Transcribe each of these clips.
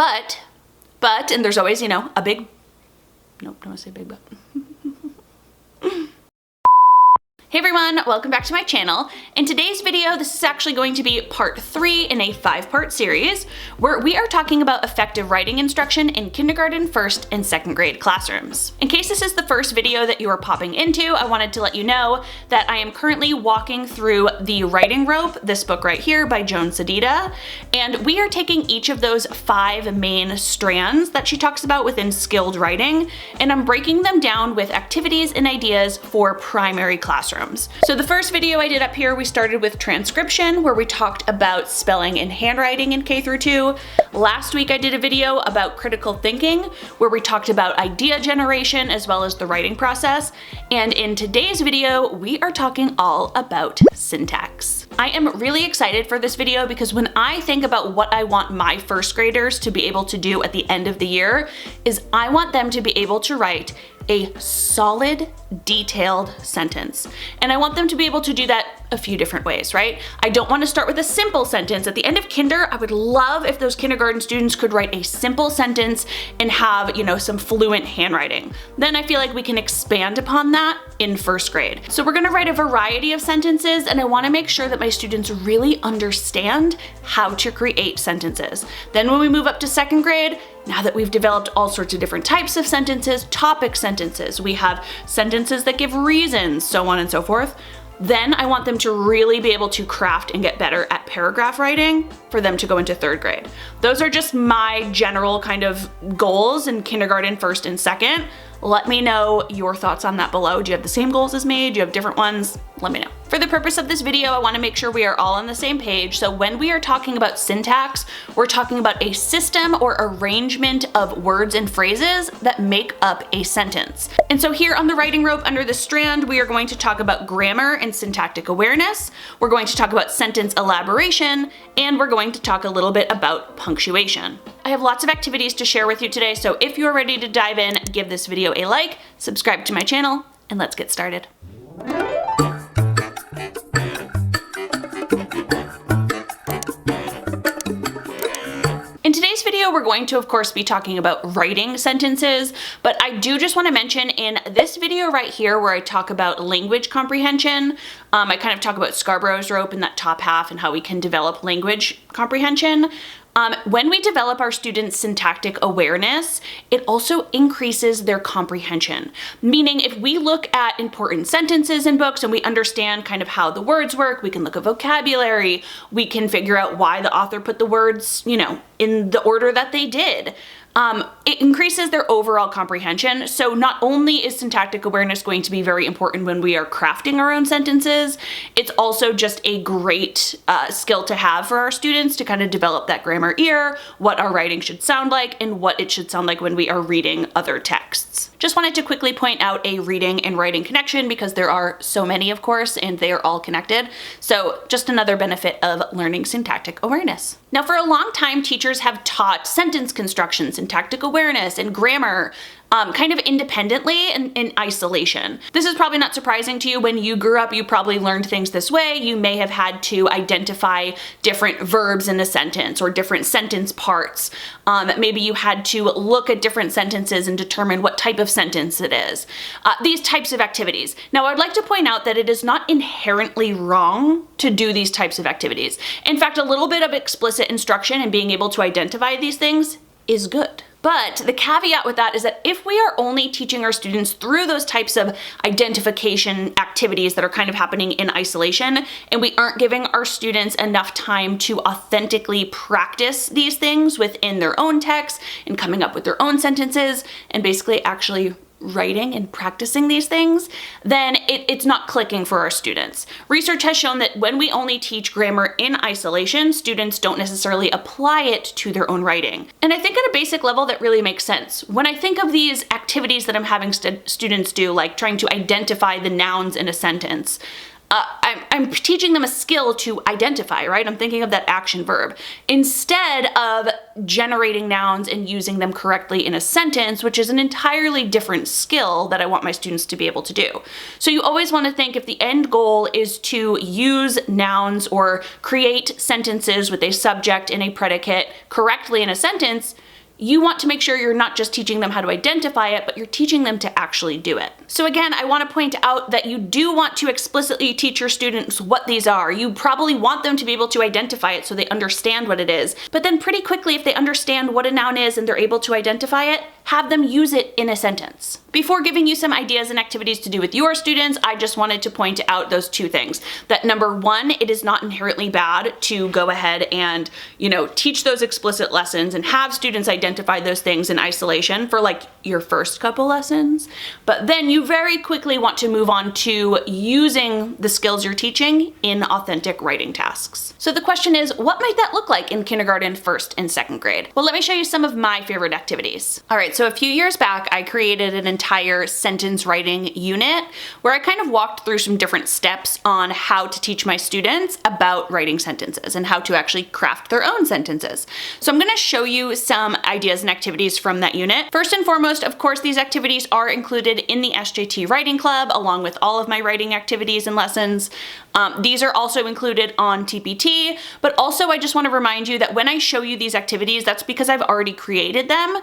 But, and there's always, a big, nope, don't want to say big but. Hey everyone, welcome back to my channel. In today's video, this is actually going to be part 3 in a 5-part series where we are talking about effective writing instruction in kindergarten, 1st, and 2nd grade classrooms. In case this is the first video that you are popping into, I wanted to let you know that I am currently walking through The Writing Rope, this book right here by Joan Sedita, and we are taking each of those 5 main strands that she talks about within skilled writing, and I'm breaking them down with activities and ideas for primary classrooms. So the first video I did up here, we started with transcription, where we talked about spelling and handwriting in K through 2. Last week I did a video about critical thinking, where we talked about idea generation as well as the writing process. And in today's video, we are talking all about syntax. I am really excited for this video because when I think about what I want my 1st graders to be able to do at the end of the year, is I want them to be able to write a solid, detailed sentence. And I want them to be able to do that a few different ways, right? I don't want to start with a simple sentence. At the end of kinder, I would love if those kindergarten students could write a simple sentence and have, some fluent handwriting. Then I feel like we can expand upon that in 1st grade. So we're gonna write a variety of sentences, and I wanna make sure that my students really understand how to create sentences. Then when we move up to 2nd grade, now that we've developed all sorts of different types of sentences, topic sentences, we have sentences that give reasons, so on and so forth, then I want them to really be able to craft and get better at paragraph writing for them to go into 3rd grade. Those are just my general kind of goals in kindergarten, 1st, and 2nd. Let me know your thoughts on that below. Do you have the same goals as me? Do you have different ones? Let me know. For the purpose of this video, I want to make sure we are all on the same page. So when we are talking about syntax, we're talking about a system or arrangement of words and phrases that make up a sentence. And so here on the writing rope under the strand, we are going to talk about grammar and syntactic awareness. We're going to talk about sentence elaboration, and we're going to talk a little bit about punctuation. I have lots of activities to share with you today, so if you're ready to dive in, give this video a like, subscribe to my channel, and let's get started. In today's video, we're going to, of course, be talking about writing sentences, but I do just want to mention in this video right here where I talk about language comprehension, I kind of talk about Scarborough's rope in that top half and how we can develop language comprehension. When we develop our students' syntactic awareness, it also increases their comprehension. Meaning if we look at important sentences in books and we understand kind of how the words work, we can look at vocabulary, we can figure out why the author put the words, in the order that they did. It increases their overall comprehension. So not only is syntactic awareness going to be very important when we are crafting our own sentences, it's also just a great skill to have for our students to kind of develop that grammar ear, what our writing should sound like, and what it should sound like when we are reading other texts. Just wanted to quickly point out a reading and writing connection because there are so many, of course, and they are all connected. So just another benefit of learning syntactic awareness. Now, for a long time, teachers have taught sentence construction, syntactic awareness, and grammar kind of independently and in isolation. This is probably not surprising to you. When you grew up, you probably learned things this way. You may have had to identify different verbs in a sentence or different sentence parts. Maybe you had to look at different sentences and determine what type of sentence it is. These types of activities. Now, I'd like to point out that it is not inherently wrong to do these types of activities. In fact, a little bit of explicit instruction and being able to identify these things is good. But the caveat with that is that if we are only teaching our students through those types of identification activities that are kind of happening in isolation, and we aren't giving our students enough time to authentically practice these things within their own text and coming up with their own sentences and basically actually writing and practicing these things, then it's not clicking for our students. Research has shown that when we only teach grammar in isolation, students don't necessarily apply it to their own writing. And I think at a basic level that really makes sense. When I think of these activities that I'm having students do, like trying to identify the nouns in a sentence, I'm teaching them a skill to identify, right? I'm thinking of that action verb instead of generating nouns and using them correctly in a sentence, which is an entirely different skill that I want my students to be able to do. So you always want to think, if the end goal is to use nouns or create sentences with a subject and a predicate correctly in a sentence, you want to make sure you're not just teaching them how to identify it, but you're teaching them to actually do it. So again, I want to point out that you do want to explicitly teach your students what these are. You probably want them to be able to identify it so they understand what it is. But then pretty quickly, if they understand what a noun is and they're able to identify it, have them use it in a sentence. Before giving you some ideas and activities to do with your students, I just wanted to point out those two things. That number one, it is not inherently bad to go ahead and, teach those explicit lessons and have students identify those things in isolation for like your first couple lessons. But then you very quickly want to move on to using the skills you're teaching in authentic writing tasks. So the question is, what might that look like in kindergarten, first, and second grade? Well, let me show you some of my favorite activities. All right, so a few years back, I created an entire sentence writing unit where I kind of walked through some different steps on how to teach my students about writing sentences and how to actually craft their own sentences. So I'm going to show you some ideas and activities from that unit. First and foremost, of course, these activities are included in the SJT Writing Club along with all of my writing activities and lessons. These are also included on TPT, but also I just want to remind you that when I show you these activities, that's because I've already created them.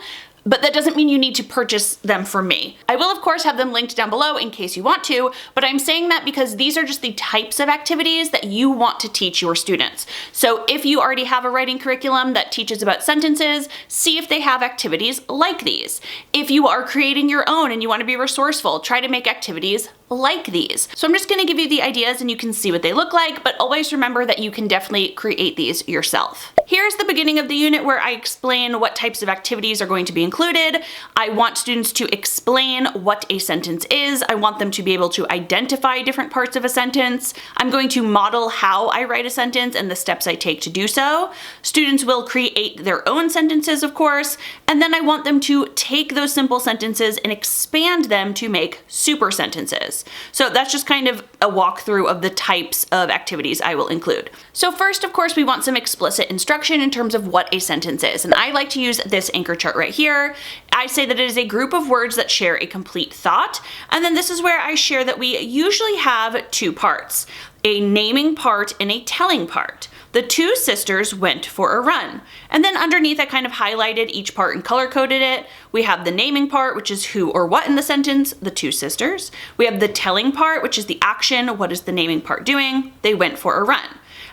But that doesn't mean you need to purchase them from me. I will, of course, have them linked down below in case you want to, but I'm saying that because these are just the types of activities that you want to teach your students. So if you already have a writing curriculum that teaches about sentences, see if they have activities like these. If you are creating your own and you want to be resourceful, try to make activities like these. So I'm just going to give you the ideas and you can see what they look like, but always remember that you can definitely create these yourself. Here's the beginning of the unit where I explain what types of activities are going to be included. I want students to explain what a sentence is. I want them to be able to identify different parts of a sentence. I'm going to model how I write a sentence and the steps I take to do so. Students will create their own sentences, of course, and then I want them to take those simple sentences and expand them to make super sentences. So that's just kind of a walkthrough of the types of activities I will include. So first, of course, we want some explicit instruction in terms of what a sentence is. And I like to use this anchor chart right here. I say that it is a group of words that share a complete thought. And then this is where I share that we usually have two parts, a naming part and a telling part. The two sisters went for a run. And then underneath I kind of highlighted each part and color coded it. We have the naming part, which is who or what in the sentence, the two sisters. We have the telling part, which is the action. What is the naming part doing? They went for a run.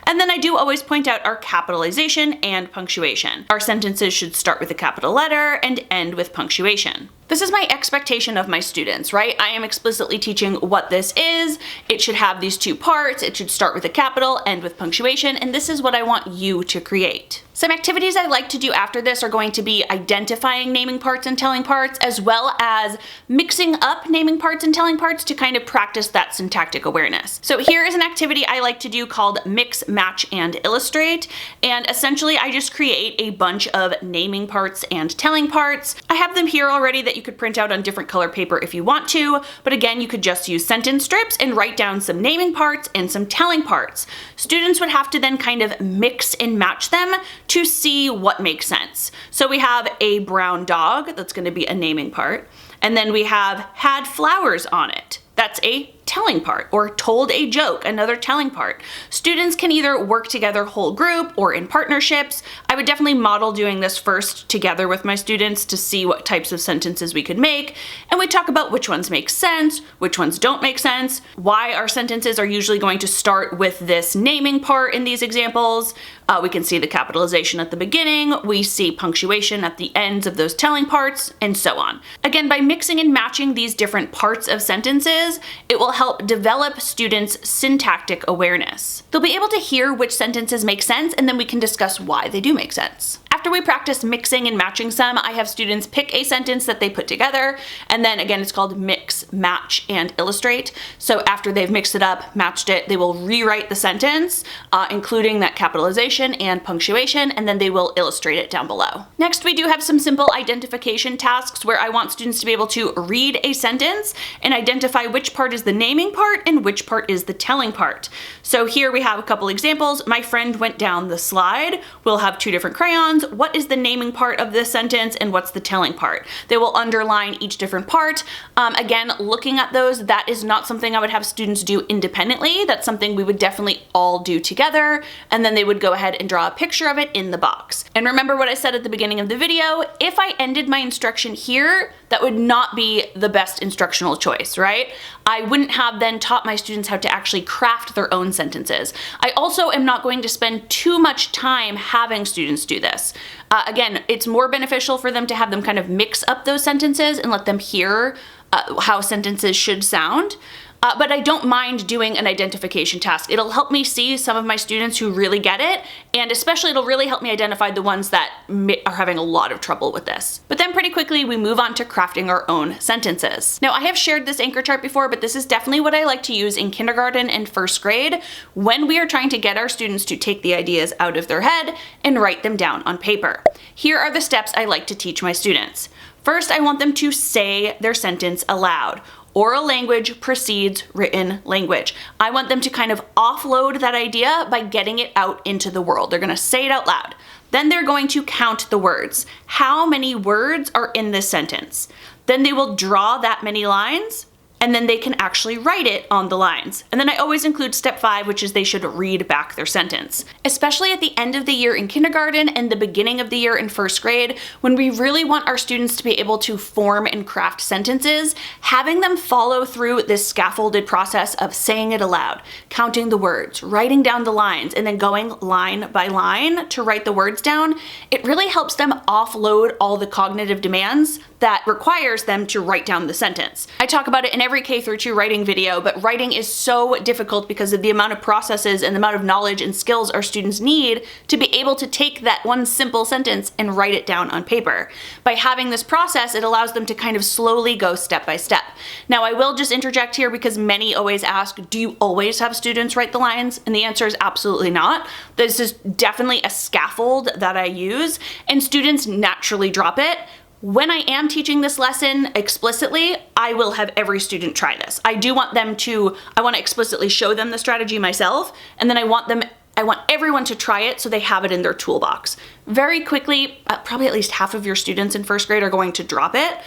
And then I do always point out our capitalization and punctuation. Our sentences should start with a capital letter and end with punctuation. This is my expectation of my students, right? I am explicitly teaching what this is. It should have these two parts. It should start with a capital, end with punctuation, and this is what I want you to create. Some activities I like to do after this are going to be identifying naming parts and telling parts, as well as mixing up naming parts and telling parts to kind of practice that syntactic awareness. So here is an activity I like to do called Mix, Match, and Illustrate. And essentially I just create a bunch of naming parts and telling parts. I have them here already that you could print out on different color paper if you want to, but again, you could just use sentence strips and write down some naming parts and some telling parts. Students would have to then kind of mix and match them to see what makes sense. So we have a brown dog, that's going to be a naming part, and then we have had flowers on it. That's a telling part, or told a joke, another telling part. Students can either work together whole group or in partnerships. I would definitely model doing this first together with my students to see what types of sentences we could make. And we talk about which ones make sense, which ones don't make sense, why our sentences are usually going to start with this naming part in these examples. We can see the capitalization at the beginning, we see punctuation at the ends of those telling parts, and so on. Again, by mixing and matching these different parts of sentences, it will help develop students' syntactic awareness. They'll be able to hear which sentences make sense, and then we can discuss why they do make sense. After After we practice mixing and matching some, I have students pick a sentence that they put together, and then again, it's called mix, match, and illustrate. So after they've mixed it up, matched it, they will rewrite the sentence, including that capitalization and punctuation, and then they will illustrate it down below. Next, we do have some simple identification tasks where I want students to be able to read a sentence and identify which part is the naming part and which part is the telling part. So here we have a couple examples. My friend went down the slide. We'll have two different crayons. What is the naming part of this sentence and what's the telling part? They will underline each different part. Again, looking at those, that is not something I would have students do independently. That's something we would definitely all do together, and then they would go ahead and draw a picture of it in the box. And remember what I said at the beginning of the video, if I ended my instruction here, that would not be the best instructional choice, right? I wouldn't have then taught my students how to actually craft their own sentences. I also am not going to spend too much time having students do this. Again, it's more beneficial for them to have them kind of mix up those sentences and let them hear how sentences should sound. But I don't mind doing an identification task. It'll help me see some of my students who really get it, and especially it'll really help me identify the ones that are having a lot of trouble with this. But then pretty quickly we move on to crafting our own sentences. Now I have shared this anchor chart before, but this is definitely what I like to use in kindergarten and first grade when we are trying to get our students to take the ideas out of their head and write them down on paper. Here are the steps I like to teach my students. First, I want them to say their sentence aloud. Oral language precedes written language. I want them to kind of offload that idea by getting it out into the world. They're gonna say it out loud. Then they're going to count the words. How many words are in this sentence? Then they will draw that many lines, and then they can actually write it on the lines. And then I always include step 5, which is they should read back their sentence. Especially at the end of the year in kindergarten and the beginning of the year in first grade, when we really want our students to be able to form and craft sentences, having them follow through this scaffolded process of saying it aloud, counting the words, writing down the lines, and then going line by line to write the words down, it really helps them offload all the cognitive demands that requires them to write down the sentence. I talk about it in every K-2 writing video, but writing is so difficult because of the amount of processes and the amount of knowledge and skills our students need to be able to take that one simple sentence and write it down on paper. By having this process, it allows them to kind of slowly go step by step. Now, I will just interject here because many always ask, do you always have students write the lines? And the answer is absolutely not. This is definitely a scaffold that I use, and students naturally drop it. When I am teaching this lesson explicitly, I will have every student try this. I want to explicitly show them the strategy myself, and then I want everyone to try it so they have it in their toolbox. Very quickly, probably at least half of your students in first grade are going to drop it.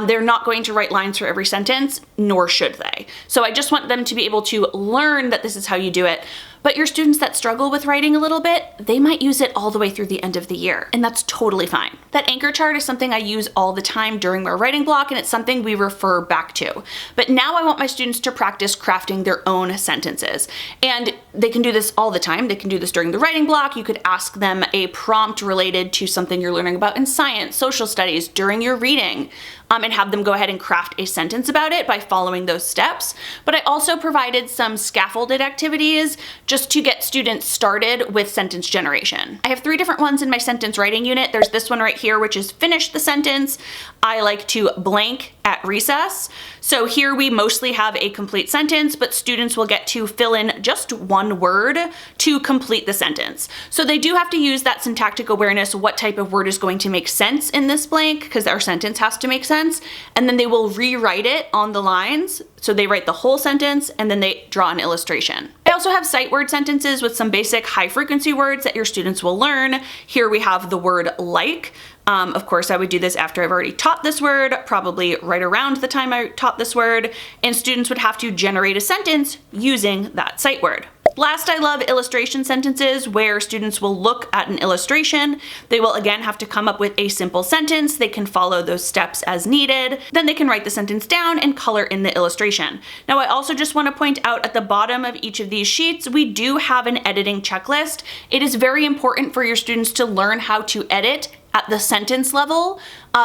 They're not going to write lines for every sentence, nor should they. So I just want them to be able to learn that this is how you do it. But your students that struggle with writing a little bit, they might use it all the way through the end of the year, and that's totally fine. That anchor chart is something I use all the time during my writing block, and it's something we refer back to. But now I want my students to practice crafting their own sentences. And they can do this all the time. They can do this during the writing block. You could ask them a prompt related to something you're learning about in science, social studies, during your reading. And have them go ahead and craft a sentence about it by following those steps. But I also provided some scaffolded activities just to get students started with sentence generation. I have 3 different ones in my sentence writing unit. There's this one right here, which is finish the sentence. I like to blank at recess. So here we mostly have a complete sentence, but students will get to fill in just one word to complete the sentence. So they do have to use that syntactic awareness, what type of word is going to make sense in this blank, because our sentence has to make sense, and then they will rewrite it on the lines. So they write the whole sentence and then they draw an illustration. I also have sight word sentences with some basic high frequency words that your students will learn. Here we have the word like. Of course, I would do this after I've already taught this word, probably right around the time I taught this word, and students would have to generate a sentence using that sight word. Last, I love illustration sentences where students will look at an illustration. They will again have to come up with a simple sentence. They can follow those steps as needed. Then they can write the sentence down and color in the illustration. Now, I also just want to point out at the bottom of each of these sheets, we do have an editing checklist. It is very important for your students to learn how to edit at the sentence level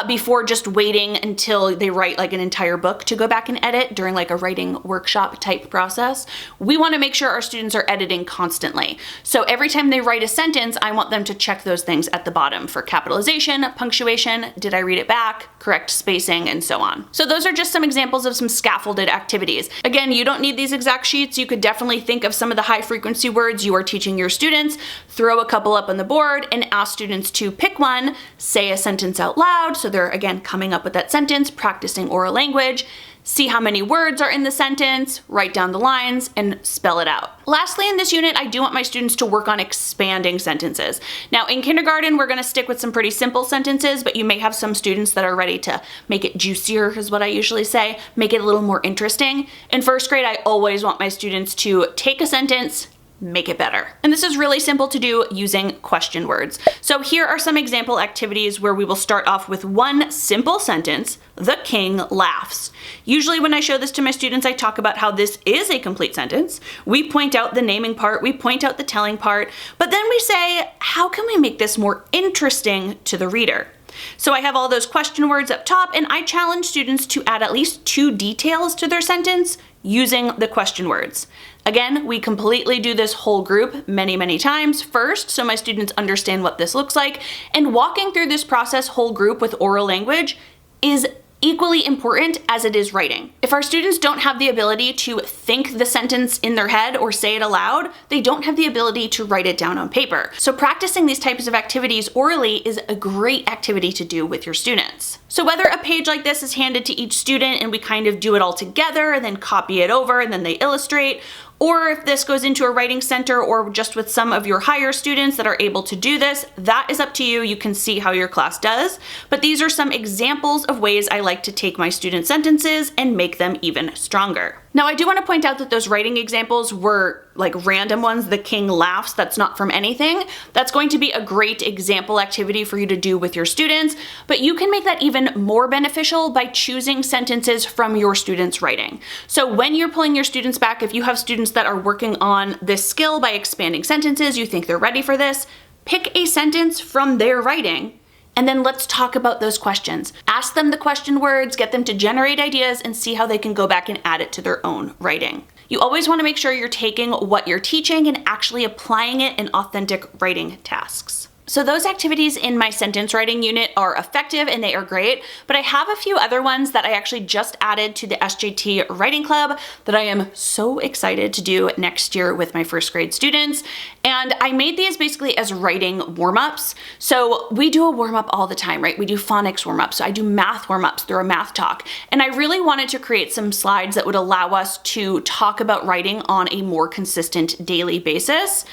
before just waiting until they write like an entire book to go back and edit during like a writing workshop type process. We want to make sure our students are editing constantly. So every time they write a sentence, I want them to check those things at the bottom for capitalization, punctuation, did I read it back, correct spacing, and so on. So those are just some examples of some scaffolded activities. Again, you don't need these exact sheets. You could definitely think of some of the high frequency words you are teaching your students, throw a couple up on the board and ask students to pick one, say a sentence out loud. So they're again coming up with that sentence, practicing oral language, see how many words are in the sentence, write down the lines, and spell it out. Lastly, in this unit, I do want my students to work on expanding sentences. Now, in kindergarten, we're gonna stick with some pretty simple sentences, but you may have some students that are ready to make it juicier, is what I usually say, make it a little more interesting. In first grade, I always want my students to take a sentence, make it better. And this is really simple to do using question words. So here are some example activities where we will start off with one simple sentence, the king laughs. Usually when I show this to my students, I talk about how this is a complete sentence. We point out the naming part, we point out the telling part, but then we say, how can we make this more interesting to the reader? So I have all those question words up top, and I challenge students to add at least 2 details to their sentence using the question words. Again, we completely do this whole group many, many times first, so my students understand what this looks like, and walking through this process whole group with oral language is equally important as it is writing. If our students don't have the ability to think the sentence in their head or say it aloud, they don't have the ability to write it down on paper. So practicing these types of activities orally is a great activity to do with your students. So whether a page like this is handed to each student and we kind of do it all together and then copy it over and then they illustrate, or if this goes into a writing center or just with some of your higher students that are able to do this, that is up to you. You can see how your class does. But these are some examples of ways I like to take my student sentences and make them even stronger. Now, I do want to point out that those writing examples were like random ones. The king laughs, that's not from anything. That's going to be a great example activity for you to do with your students, but you can make that even more beneficial by choosing sentences from your students' writing. So when you're pulling your students back, if you have students that are working on this skill by expanding sentences, you think they're ready for this, pick a sentence from their writing. And then let's talk about those questions. Ask them the question words, get them to generate ideas, and see how they can go back and add it to their own writing. You always want to make sure you're taking what you're teaching and actually applying it in authentic writing tasks. So those activities in my sentence writing unit are effective and they are great, but I have a few other ones that I actually just added to the SJT Writing Club that I am so excited to do next year with my first grade students. And I made these basically as writing warm-ups. So we do a warm-up all the time, right? We do phonics warm-ups. So I do math warm-ups through a math talk. And I really wanted to create some slides that would allow us to talk about writing on a more consistent daily basis.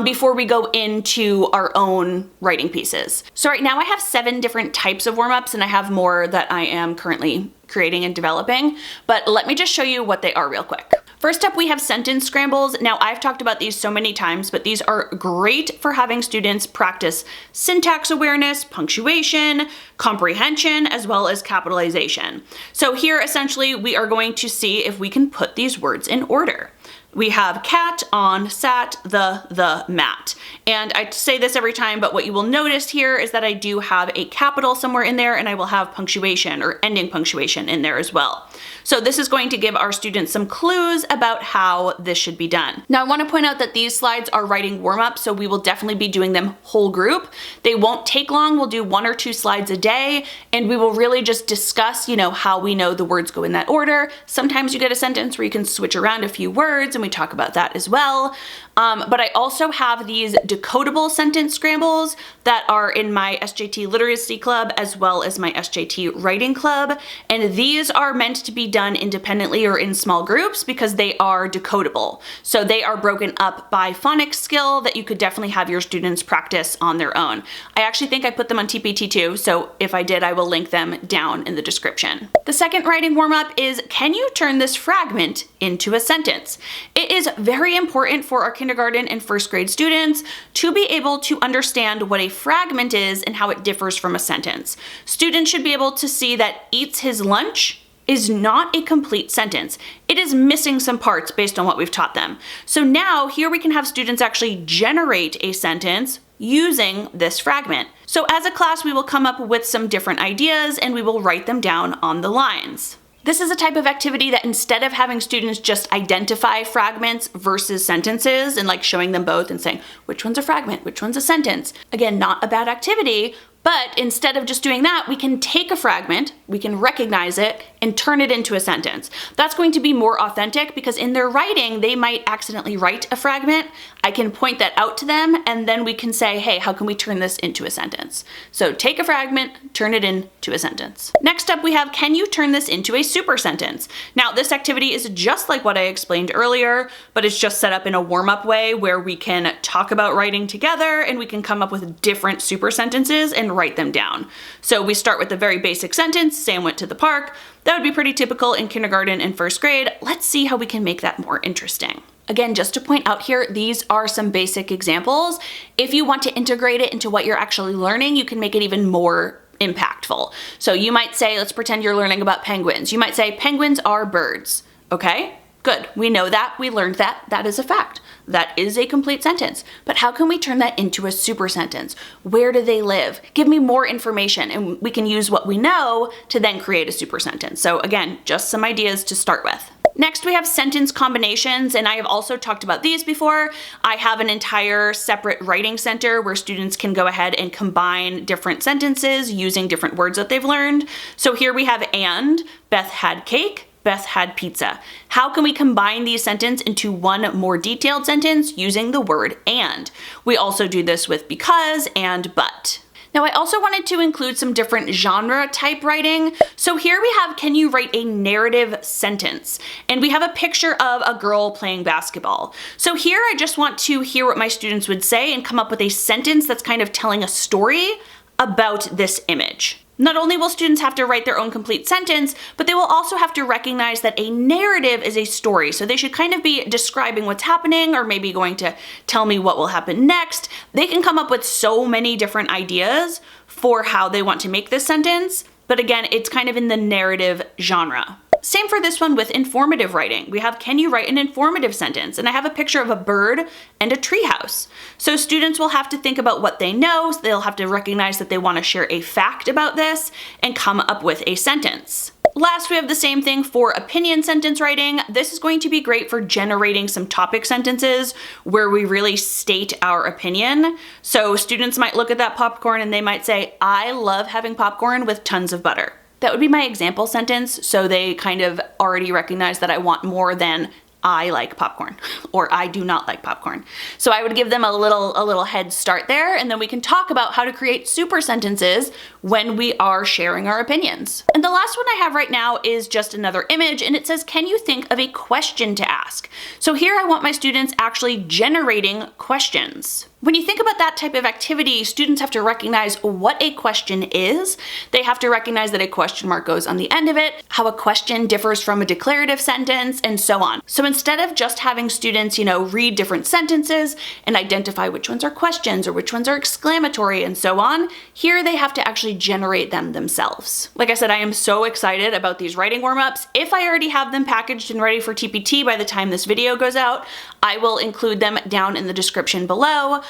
Before we go into our own writing pieces. So right now I have 7 different types of warm-ups and I have more that I am currently creating and developing, but let me just show you what they are real quick. First up, we have sentence scrambles. Now I've talked about these so many times, but these are great for having students practice syntax awareness, punctuation, comprehension, as well as capitalization. So here essentially we are going to see if we can put these words in order. We have cat, on, sat, the, mat. And I say this every time, but what you will notice here is that I do have a capital somewhere in there and I will have punctuation or ending punctuation in there as well. So this is going to give our students some clues about how this should be done. Now I want to point out that these slides are writing warm-up, so we will definitely be doing them whole group. They won't take long. We'll do 1 or 2 slides a day and we will really just discuss, how we know the words go in that order. Sometimes you get a sentence where you can switch around a few words and we talk about that as well. But I also have these decodable sentence scrambles that are in my SJT Literacy Club as well as my SJT Writing Club. And these are meant to be done independently or in small groups because they are decodable. So they are broken up by phonics skill that you could definitely have your students practice on their own. I actually think I put them on TPT too, so if I did, I will link them down in the description. The second writing warm-up is, can you turn this fragment into a sentence? It is very important for our kindergarten and first grade students to be able to understand what a fragment is and how it differs from a sentence. Students should be able to see that eats his lunch is not a complete sentence. It is missing some parts based on what we've taught them. So now here we can have students actually generate a sentence using this fragment. So as a class, we will come up with some different ideas and we will write them down on the lines. This is a type of activity that instead of having students just identify fragments versus sentences and like showing them both and saying, which one's a fragment, which one's a sentence, again, not a bad activity, but instead of just doing that, we can take a fragment, we can recognize it, and turn it into a sentence. That's going to be more authentic because in their writing, they might accidentally write a fragment. I can point that out to them, and then we can say, hey, how can we turn this into a sentence? So take a fragment, turn it into a sentence. Next up, we have, can you turn this into a super sentence? Now, this activity is just like what I explained earlier, but it's just set up in a warm-up way where we can talk about writing together and we can come up with different super sentences and write them down. So we start with the very basic sentence, Sam went to the park. That would be pretty typical in kindergarten and first grade. Let's see how we can make that more interesting. Again, just to point out here, these are some basic examples. If you want to integrate it into what you're actually learning, you can make it even more impactful. So you might say, let's pretend you're learning about penguins. You might say, penguins are birds. Okay, good. We know that. We learned that. That is a fact. That is a complete sentence. But how can we turn that into a super sentence? Where do they live? Give me more information, and we can use what we know to then create a super sentence. So again, just some ideas to start with. Next, we have sentence combinations, and I have also talked about these before. I have an entire separate writing center where students can go ahead and combine different sentences using different words that they've learned. So here we have and, Beth had cake, Beth had pizza. How can we combine these sentences into one more detailed sentence using the word and? We also do this with because and but. Now, I also wanted to include some different genre type writing. So here we have, can you write a narrative sentence? And we have a picture of a girl playing basketball. So here I just want to hear what my students would say and come up with a sentence that's kind of telling a story about this image. Not only will students have to write their own complete sentence, but they will also have to recognize that a narrative is a story. So they should kind of be describing what's happening or maybe going to tell me what will happen next. They can come up with so many different ideas for how they want to make this sentence. But again, it's kind of in the narrative genre. Same for this one with informative writing. We have, can you write an informative sentence? And I have a picture of a bird and a treehouse. So students will have to think about what they know. So they'll have to recognize that they want to share a fact about this and come up with a sentence. Last, we have the same thing for opinion sentence writing. This is going to be great for generating some topic sentences where we really state our opinion. So students might look at that popcorn and they might say, I love having popcorn with tons of butter. That would be my example sentence, so they kind of already recognize that I want more than I like popcorn or I do not like popcorn. So I would give them a little head start there, and then we can talk about how to create super sentences when we are sharing our opinions. And the last one I have right now is just another image, and it says, can you think of a question to ask? So here I want my students actually generating questions. When you think about that type of activity, students have to recognize what a question is. They have to recognize that a question mark goes on the end of it, how a question differs from a declarative sentence, and so on. So instead of just having students, read different sentences and identify which ones are questions or which ones are exclamatory and so on, here they have to actually generate them themselves. Like I said, I am so excited about these writing warm-ups. If I already have them packaged and ready for TPT by the time this video goes out, I will include them down in the description below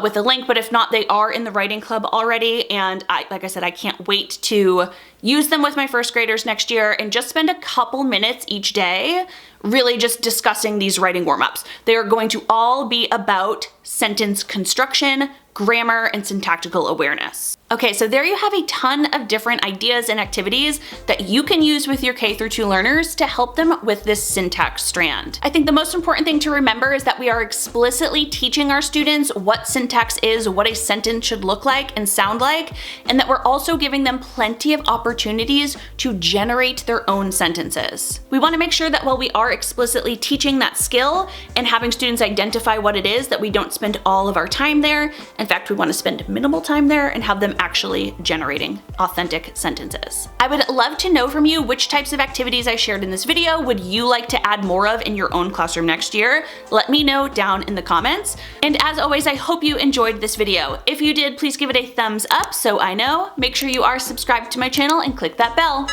with a link, but if not, they are in the writing club already, and like I said, I can't wait to use them with my first graders next year and just spend a couple minutes each day really just discussing these writing warm-ups. They are going to all be about sentence construction, grammar, and syntactical awareness. Okay, so there you have a ton of different ideas and activities that you can use with your K-2 learners to help them with this syntax strand. I think the most important thing to remember is that we are explicitly teaching our students what syntax is, what a sentence should look like and sound like, and that we're also giving them plenty of opportunities to generate their own sentences. We want to make sure that while we are explicitly teaching that skill and having students identify what it is, that we don't spend all of our time there. In fact, we want to spend minimal time there and have them actually generating authentic sentences. I would love to know from you which types of activities I shared in this video would you like to add more of in your own classroom next year? Let me know down in the comments. And as always, I hope you enjoyed this video. If you did, please give it a thumbs up so I know. Make sure you are subscribed to my channel and click that bell.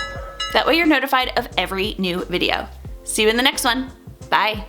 That way you're notified of every new video. See you in the next one. Bye.